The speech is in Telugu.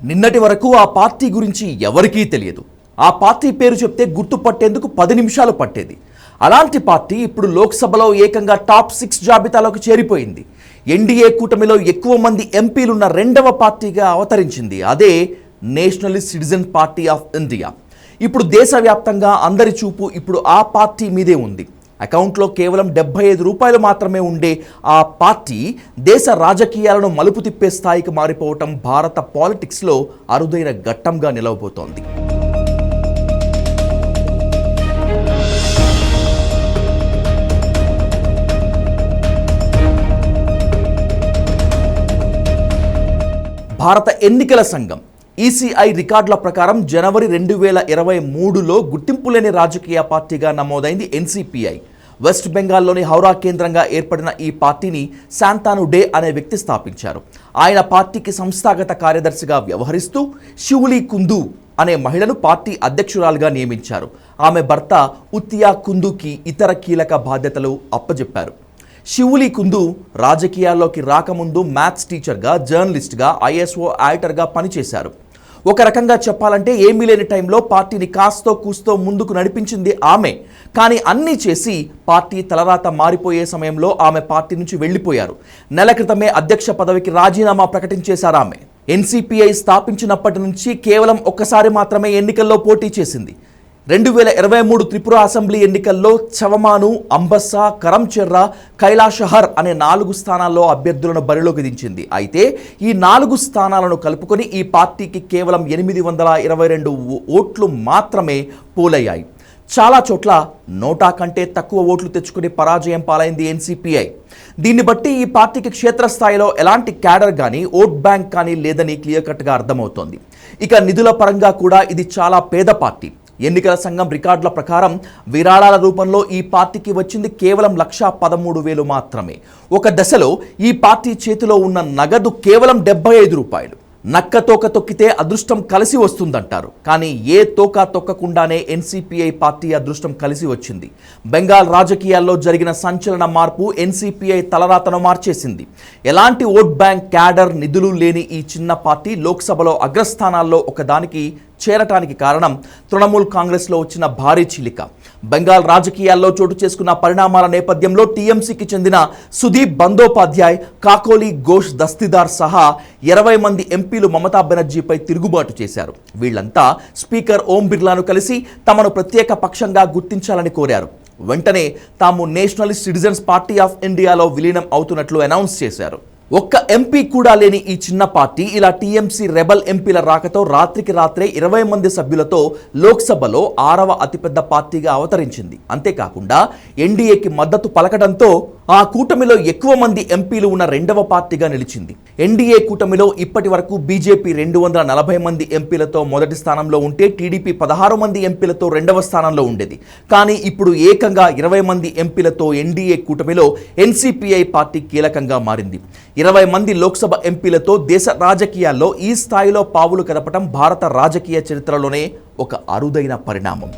నిన్నటి వరకు ఆ పార్టీ గురించి ఎవరికీ తెలియదు. ఆ పార్టీ పేరు చెప్తే గుర్తుపట్టేందుకు 10 నిమిషాలు పట్టేది. అలాంటి పార్టీ ఇప్పుడు లోక్సభలో ఏకంగా టాప్ 6 జాబితాలోకి చేరిపోయింది. ఎన్డీఏ కూటమిలో ఎక్కువ మంది ఎంపీలున్న రెండవ పార్టీగా అవతరించింది. అదే Nationalist citizen party of India. ఇప్పుడు దేశవ్యాప్తంగా అందరి చూపు ఇప్పుడు ఆ పార్టీ మీదే ఉంది. అకౌంట్లో కేవలం 75 రూపాయలు మాత్రమే ఉండే ఆ పార్టీ దేశ రాజకీయాలను మలుపు తిప్పే స్థాయికి మారిపోవటం భారత పాలిటిక్స్లో అరుదైన ఘట్టంగా నిలవబోతోంది. భారత ఎన్నికల సంఘం ఈసీఐ రికార్డుల ప్రకారం జనవరి 2023లో గుర్తింపు లేని రాజకీయ పార్టీగా నమోదైంది ఎన్సీపీఐ. వెస్ట్ బెంగాల్లోని హౌరా కేంద్రంగా ఏర్పడిన ఈ పార్టీని శాంతాను డే అనే వ్యక్తి స్థాపించారు. ఆయన పార్టీకి సంస్థాగత కార్యదర్శిగా వ్యవహరిస్తూ శివులీ కుందు అనే మహిళను పార్టీ అధ్యక్షురాలుగా నియమించారు. ఆమె భర్త ఉత్తియా కుందుకి ఇతర కీలక బాధ్యతలు అప్పజెప్పారు. శివులీ కుందు రాజకీయాల్లోకి రాకముందు మ్యాథ్స్ టీచర్గా, జర్నలిస్ట్గా, ఐఎస్ఓ ఆడిటర్గా పనిచేశారు. ఒక రకంగా చెప్పాలంటే ఏమీ లేని టైంలో పార్టీని కాస్తో కూస్తో ముందుకు నడిపించింది ఆమె. కానీ అన్నీ చేసి పార్టీ తలరాత మారిపోయే సమయంలో ఆమె పార్టీ నుంచి వెళ్ళిపోయారు. నెల క్రితమే అధ్యక్ష పదవికి రాజీనామా ప్రకటించేశారు ఆమె. ఎన్సీపీఐ స్థాపించినప్పటి నుంచి కేవలం ఒక్కసారి మాత్రమే ఎన్నికల్లో పోటీ చేసింది. 2023 త్రిపుర అసెంబ్లీ ఎన్నికల్లో చవమాను, అంబస్సా, కరంచెర్ర, కైలాషహర్ అనే 4 స్థానాల్లో అభ్యర్థులను బరిలోకి దించింది. అయితే ఈ 4 స్థానాలను కలుపుకొని ఈ పార్టీకి కేవలం 822 ఓట్లు మాత్రమే పోలయ్యాయి. చాలా చోట్ల నోటా కంటే తక్కువ ఓట్లు తెచ్చుకుని పరాజయం పాలైంది ఎన్సీపీఐ. దీన్ని బట్టి ఈ పార్టీకి క్షేత్రస్థాయిలో ఎలాంటి క్యాడర్ కానీ, ఓట్ బ్యాంక్ కానీ లేదని క్లియర్ కట్గా అర్థమవుతోంది. ఇక నిధుల పరంగా కూడా ఇది చాలా పేద పార్టీ. ఎన్నికల సంఘం రికార్డుల ప్రకారం విరాళాల రూపంలో ఈ పార్టీకి వచ్చింది కేవలం 1,13,000 మాత్రమే. ఒక దశలో ఈ పార్టీ చేతిలో ఉన్న నగదు కేవలం 75 రూపాయలు. నక్క తోక తొక్కితే అదృష్టం కలిసి వస్తుందంటారు. కానీ ఏ తోక తొక్కకుండానే ఎన్సీపీఐ పార్టీ అదృష్టం కలిసి వచ్చింది. బెంగాల్ రాజకీయాల్లో జరిగిన సంచలన మార్పు ఎన్సీపీఐ తలరాతను మార్చేసింది. ఎలాంటి ఓట్ బ్యాంక్, క్యాడర్, నిధులు లేని ఈ చిన్న పార్టీ లోక్సభలో అగ్రస్థానాల్లో ఒకదానికి చేరటానికి కారణం తృణమూల్ కాంగ్రెస్లో వచ్చిన భారీ చీలిక. బెంగాల్ రాజకీయాల్లో చోటు చేసుకున్న పరిణామాల నేపథ్యంలో టీఎంసీకి చెందిన సుదీప్ బందోపాధ్యాయ్, కాకోలి ఘోష్ దస్తీదార్ సహా 20 మంది ఎంపీలు మమతా బెనర్జీపై తిరుగుబాటు చేశారు. వీళ్లంతా స్పీకర్ ఓం బిర్లాను కలిసి తమను ప్రత్యేక పక్షంగా గుర్తించాలని కోరారు. వెంటనే తాము నేషనలిస్ట్ సిటిజన్స్ పార్టీ ఆఫ్ ఇండియాలో విలీనం అవుతున్నట్లు అనౌన్స్ చేశారు. ఒక్క ఎంపీ కూడా లేని ఈ చిన్న పార్టీ ఇలా టీఎంసీ రెబల్ ఎంపీల రాకతో రాత్రికి రాత్రే 20 మంది సభ్యులతో లోక్సభలో 6వ అతిపెద్ద పార్టీగా అవతరించింది. అంతేకాకుండా ఎన్డీఏకి మద్దతు పలకడంతో ఆ కూటమిలో ఎక్కువ మంది ఎంపీలు ఉన్న రెండవ పార్టీగా నిలిచింది. ఎన్డీఏ కూటమిలో ఇప్పటి వరకు బీజేపీ 240 మంది ఎంపీలతో మొదటి స్థానంలో ఉంటే టీడీపీ 16 మంది ఎంపీలతో రెండవ స్థానంలో ఉండేది. కానీ ఇప్పుడు ఏకంగా 20 మంది ఎంపీలతో ఎన్డీఏ కూటమిలో ఎన్సీపీఐ పార్టీ కీలకంగా మారింది. 20 మంది లోక్సభ ఎంపీలతో దేశ రాజకీయాల్లో ఈ స్థాయిలో పావులు కదపటం భారత రాజకీయ చరిత్రలోనే ఒక అరుదైన పరిణామం.